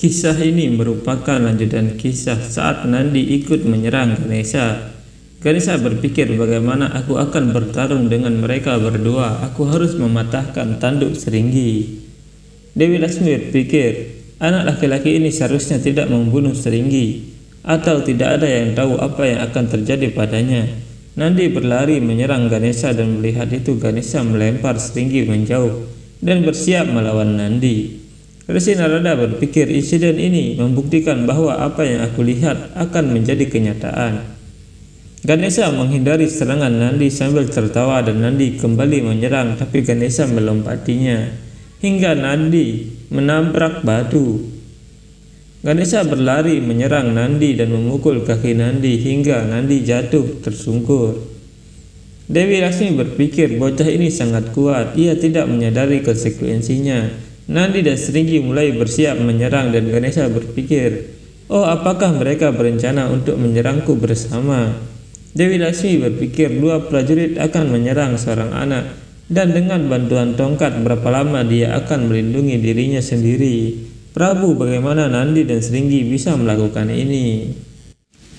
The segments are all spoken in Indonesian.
Kisah ini merupakan lanjutan kisah saat Nandi ikut menyerang Ganesha. Ganesha berpikir, bagaimana aku akan bertarung dengan mereka berdua? Aku harus mematahkan tanduk Seringgi. Dewi Laksmi berpikir, anak laki-laki ini seharusnya tidak membunuh Seringgi, atau tidak ada yang tahu apa yang akan terjadi padanya. Nandi berlari menyerang Ganesha dan melihat itu Ganesha melempar Seringgi menjauh dan bersiap melawan Nandi. Resi Narada berpikir, insiden ini membuktikan bahwa apa yang aku lihat akan menjadi kenyataan. Ganesha menghindari serangan Nandi sambil tertawa dan Nandi kembali menyerang, tapi Ganesha melompatinya hingga Nandi menabrak batu. Ganesha berlari menyerang Nandi dan memukul kaki Nandi hingga Nandi jatuh tersungkur. Dewi Laksmi berpikir, bocah ini sangat kuat, ia tidak menyadari konsekuensinya. Nandi dan Seringgi mulai bersiap menyerang dan Ganesha berpikir, oh, apakah mereka berencana untuk menyerangku bersama? Dewi Laksmi berpikir, dua prajurit akan menyerang seorang anak dan dengan bantuan tongkat berapa lama dia akan melindungi dirinya sendiri. Prabu, bagaimana Nandi dan Seringgi bisa melakukan ini?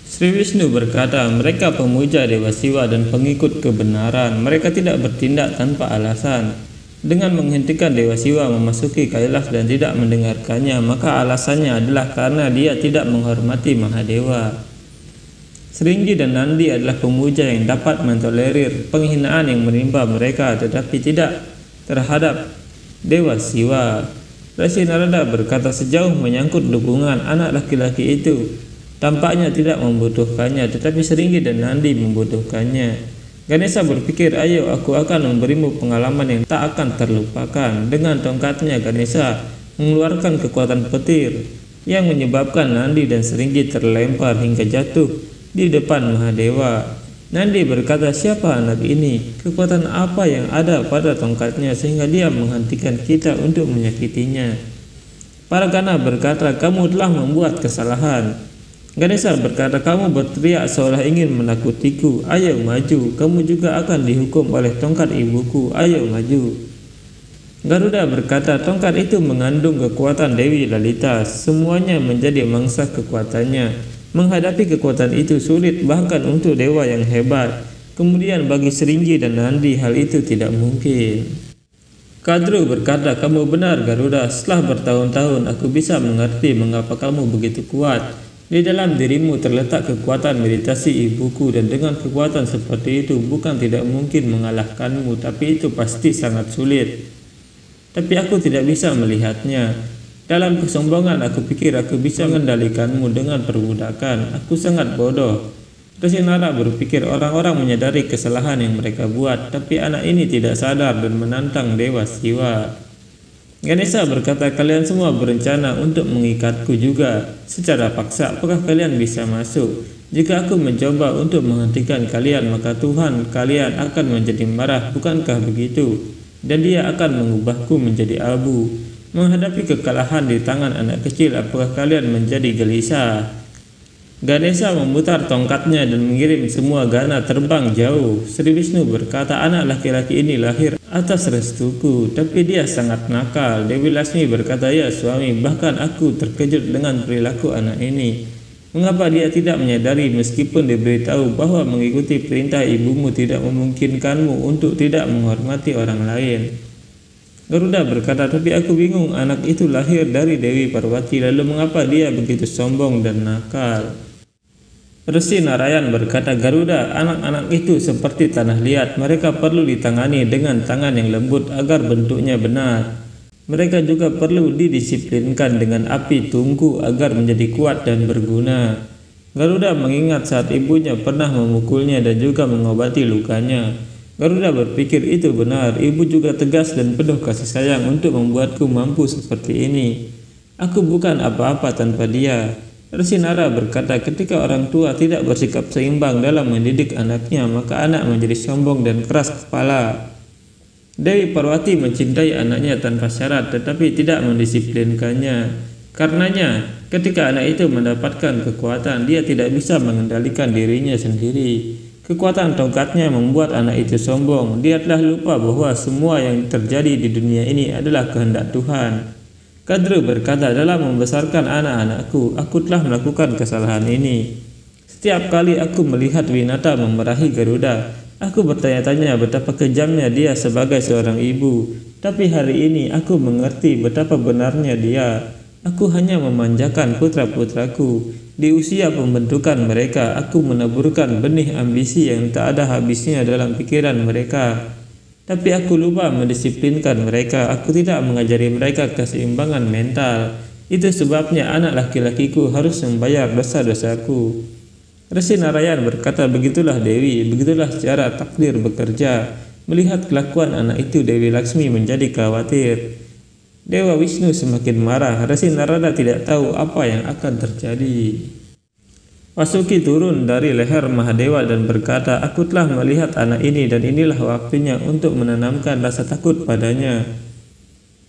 Sri Wisnu berkata, mereka pemuja Dewa Siwa dan pengikut kebenaran. Mereka tidak bertindak tanpa alasan. Dengan menghentikan Dewa Siwa memasuki Kailas dan tidak mendengarkannya, maka alasannya adalah karena dia tidak menghormati Mahadewa. Seringgi dan Nandi adalah pemuja yang dapat mentolerir penghinaan yang menimpa mereka, tetapi tidak terhadap Dewa Siwa. Resi Narada berkata, sejauh menyangkut dukungan anak laki-laki itu, tampaknya tidak membutuhkannya, tetapi Seringgi dan Nandi membutuhkannya. Ganesha berpikir, ayo aku akan memberimu pengalaman yang tak akan terlupakan. Dengan tongkatnya Ganesha mengeluarkan kekuatan petir yang menyebabkan Nandi dan Seringgi terlempar hingga jatuh di depan Mahadewa. Nandi berkata, siapa anak ini? Kekuatan apa yang ada pada tongkatnya sehingga dia menghentikan kita untuk menyakitinya? Paragana berkata, kamu telah membuat kesalahan. Ganesha berkata, kamu berteriak seolah ingin menakutiku. Ayo maju, kamu juga akan dihukum oleh tongkat ibuku. Ayo maju. Garuda berkata, tongkat itu mengandung kekuatan Dewi Lalita. Semuanya menjadi mangsa kekuatannya. Menghadapi kekuatan itu sulit bahkan untuk dewa yang hebat. Kemudian bagi Seringgi dan Nandi hal itu tidak mungkin. Kadru berkata, kamu benar Garuda. Setelah bertahun-tahun aku bisa mengerti mengapa kamu begitu kuat. Di dalam dirimu terletak kekuatan meditasi ibuku, dan dengan kekuatan seperti itu bukan tidak mungkin mengalahkanmu, tapi itu pasti sangat sulit. Tapi aku tidak bisa melihatnya. Dalam kesombongan aku pikir aku bisa mengendalikanmu dengan perbudakan. Aku sangat bodoh. Resi Nara berpikir, orang-orang menyadari kesalahan yang mereka buat, tapi anak ini tidak sadar dan menantang Dewa Siwa. Ganesha berkata, kalian semua berencana untuk mengikatku juga secara paksa. Apakah kalian bisa masuk? Jika aku mencoba untuk menghentikan kalian, maka Tuhan kalian akan menjadi marah, bukankah begitu? Dan dia akan mengubahku menjadi abu. Menghadapi kekalahan di tangan anak kecil, apakah kalian menjadi gelisah? Ganesha memutar tongkatnya dan mengirim semua gana terbang jauh. Sri Wisnu berkata, anak laki-laki ini lahir atas restuku, tapi dia sangat nakal. Dewi Laksmi berkata, ya suami, bahkan aku terkejut dengan perilaku anak ini. Mengapa dia tidak menyadari meskipun diberitahu bahwa mengikuti perintah ibumu tidak memungkinkanmu untuk tidak menghormati orang lain? Garuda berkata, tapi aku bingung, anak itu lahir dari Dewi Parwati, lalu mengapa dia begitu sombong dan nakal? Resi Narayan berkata, Garuda, anak-anak itu seperti tanah liat. Mereka perlu ditangani dengan tangan yang lembut agar bentuknya benar. Mereka juga perlu didisiplinkan dengan api tungku agar menjadi kuat dan berguna. Garuda mengingat saat ibunya pernah memukulnya dan juga mengobati lukanya. Garuda berpikir itu benar. Ibu juga tegas dan penuh kasih sayang untuk membuatku mampu seperti ini. Aku bukan apa-apa tanpa dia. Resi Nara berkata, ketika orang tua tidak bersikap seimbang dalam mendidik anaknya, maka anak menjadi sombong dan keras kepala. Dewi Parwati mencintai anaknya tanpa syarat, tetapi tidak mendisiplinkannya. Karenanya, ketika anak itu mendapatkan kekuatan, dia tidak bisa mengendalikan dirinya sendiri. Kekuatan tongkatnya membuat anak itu sombong. Dia telah lupa bahwa semua yang terjadi di dunia ini adalah kehendak Tuhan. Kadru berkata, dalam membesarkan anak-anakku, aku telah melakukan kesalahan ini. Setiap kali aku melihat Winata memarahi Garuda, aku bertanya-tanya betapa kejamnya dia sebagai seorang ibu. Tapi hari ini aku mengerti betapa benarnya dia. Aku hanya memanjakan putra-putraku. Di usia pembentukan mereka, aku menaburkan benih ambisi yang tak ada habisnya dalam pikiran mereka. Tapi aku lupa mendisiplinkan mereka. Aku tidak mengajari mereka keseimbangan mental. Itu sebabnya anak laki-lakiku harus membayar dosa-dosaku. Resi Narayan berkata, begitulah Dewi, begitulah cara takdir bekerja. Melihat kelakuan anak itu, Dewi Laksmi menjadi khawatir. Dewa Wisnu semakin marah. Resi Narada tidak tahu apa yang akan terjadi. Vasuki turun dari leher Mahadewa dan berkata, aku telah melihat anak ini dan inilah waktunya untuk menanamkan rasa takut padanya.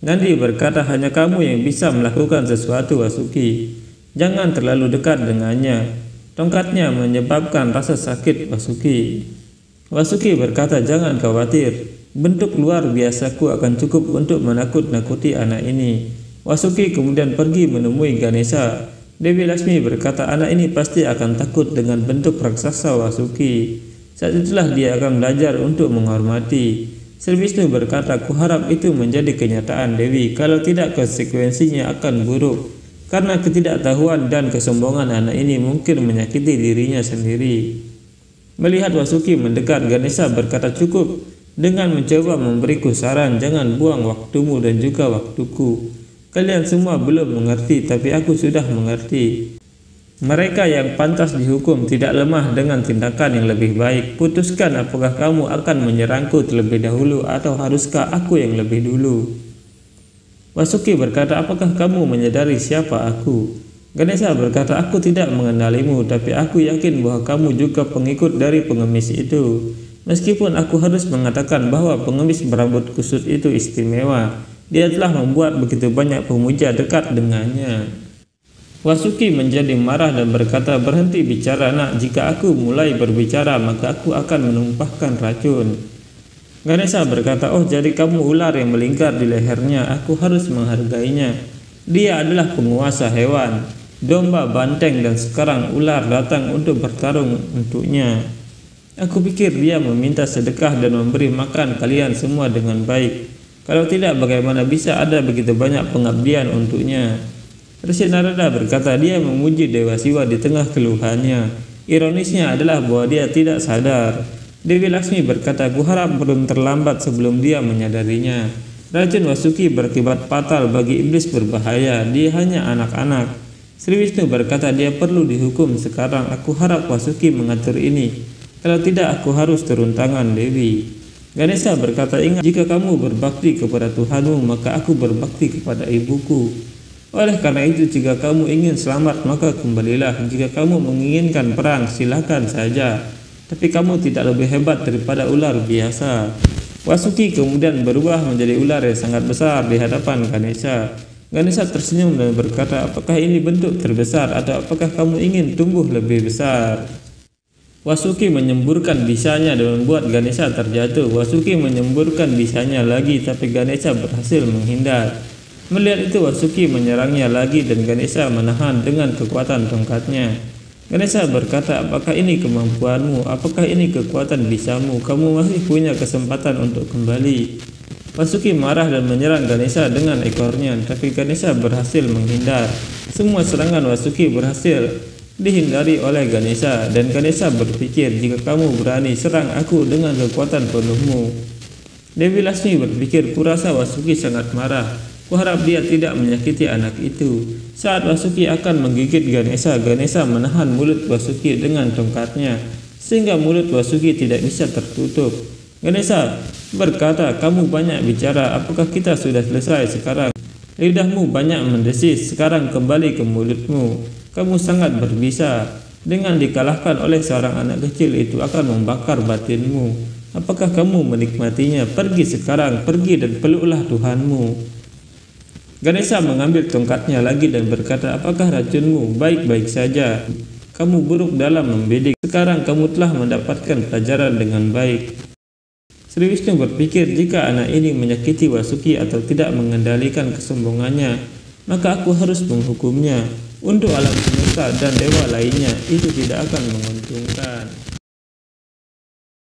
Nandi berkata, hanya kamu yang bisa melakukan sesuatu, Vasuki. Jangan terlalu dekat dengannya. Tongkatnya menyebabkan rasa sakit, Vasuki. Vasuki berkata, jangan khawatir. Bentuk luar biasaku akan cukup untuk menakut-nakuti anak ini. Vasuki kemudian pergi menemui Ganesha. Dewi Laksmi berkata, anak ini pasti akan takut dengan bentuk raksasa Vasuki. Saat itulah dia akan belajar untuk menghormati. Sri Wisnu berkata, kuharap itu menjadi kenyataan Dewi. Kalau tidak, konsekuensinya akan buruk. Karena ketidaktahuan dan kesombongan anak ini mungkin menyakiti dirinya sendiri. Melihat Vasuki mendekat, Ganesha berkata, cukup. Dengan mencoba memberiku saran, jangan buang waktumu dan juga waktuku. Kalian semua belum mengerti, tapi aku sudah mengerti. Mereka yang pantas dihukum tidak lemah dengan tindakan yang lebih baik. Putuskan apakah kamu akan menyerangku terlebih dahulu atau haruskah aku yang lebih dulu. Vasuki berkata, apakah kamu menyadari siapa aku? Ganesha berkata, aku tidak mengenalimu, tapi aku yakin bahwa kamu juga pengikut dari pengemis itu. Meskipun aku harus mengatakan bahwa pengemis berambut kusut itu istimewa, dia telah membuat begitu banyak pemuja dekat dengannya. Vasuki menjadi marah dan berkata, berhenti bicara nak, jika aku mulai berbicara maka aku akan menumpahkan racun. Ganesha berkata, oh jadi kamu ular yang melingkar di lehernya, aku harus menghargainya. Dia adalah penguasa hewan, domba, banteng, dan sekarang ular datang untuk bertarung untuknya. Aku pikir dia meminta sedekah dan memberi makan kalian semua dengan baik. Kalau tidak, bagaimana bisa ada begitu banyak pengabdian untuknya? Resi Narada berkata, dia memuji Dewa Siwa di tengah keluhannya. Ironisnya adalah bahwa dia tidak sadar. Dewi Laksmi berkata, kuharap belum terlambat sebelum dia menyadarinya. Racun Vasuki berakibat fatal bagi iblis berbahaya. Dia hanya anak-anak. Sri Wisnu berkata, dia perlu dihukum sekarang. Aku harap Vasuki mengatur ini. Kalau tidak, aku harus turun tangan, Dewi. Ganesha berkata, ingat, jika kamu berbakti kepada Tuhanmu, maka aku berbakti kepada ibuku. Oleh karena itu, jika kamu ingin selamat, maka kembalilah. Jika kamu menginginkan perang, silakan saja. Tapi kamu tidak lebih hebat daripada ular biasa. Vasuki kemudian berubah menjadi ular yang sangat besar di hadapan Ganesha. Ganesha tersenyum dan berkata, apakah ini bentuk terbesar atau apakah kamu ingin tumbuh lebih besar? Vasuki menyemburkan bisanya dan membuat Ganesha terjatuh. Vasuki menyemburkan bisanya lagi, tapi Ganesha berhasil menghindar. Melihat itu, Vasuki menyerangnya lagi dan Ganesha menahan dengan kekuatan tongkatnya. Ganesha berkata, apakah ini kemampuanmu? Apakah ini kekuatan bisamu? Kamu masih punya kesempatan untuk kembali. Vasuki marah dan menyerang Ganesha dengan ekornya, tapi Ganesha berhasil menghindar. Semua serangan Vasuki berhasil dihindari oleh Ganesha, dan Ganesha berpikir, jika kamu berani serang aku dengan kekuatan penuhmu. Dewi Laksmi berpikir, kurasa Vasuki sangat marah. Kuharap dia tidak menyakiti anak itu. Saat Vasuki akan menggigit Ganesha, Ganesha menahan mulut Vasuki dengan tongkatnya, sehingga mulut Vasuki tidak bisa tertutup. Ganesha berkata, kamu banyak bicara, apakah kita sudah selesai sekarang? Lidahmu banyak mendesis, sekarang kembali ke mulutmu. Kamu sangat berbisa. Dengan dikalahkan oleh seorang anak kecil itu akan membakar batinmu. Apakah kamu menikmatinya? Pergi sekarang, pergi dan peluklah Tuhanmu. Ganesha mengambil tongkatnya lagi dan berkata, apakah racunmu? Baik-baik saja. Kamu buruk dalam membidik. Sekarang kamu telah mendapatkan pelajaran dengan baik. Sri Wisnu berpikir, jika anak ini menyakiti Vasuki atau tidak mengendalikan kesombongannya, maka aku harus menghukumnya. Untuk alam semesta dan dewa lainnya, itu tidak akan menguntungkan.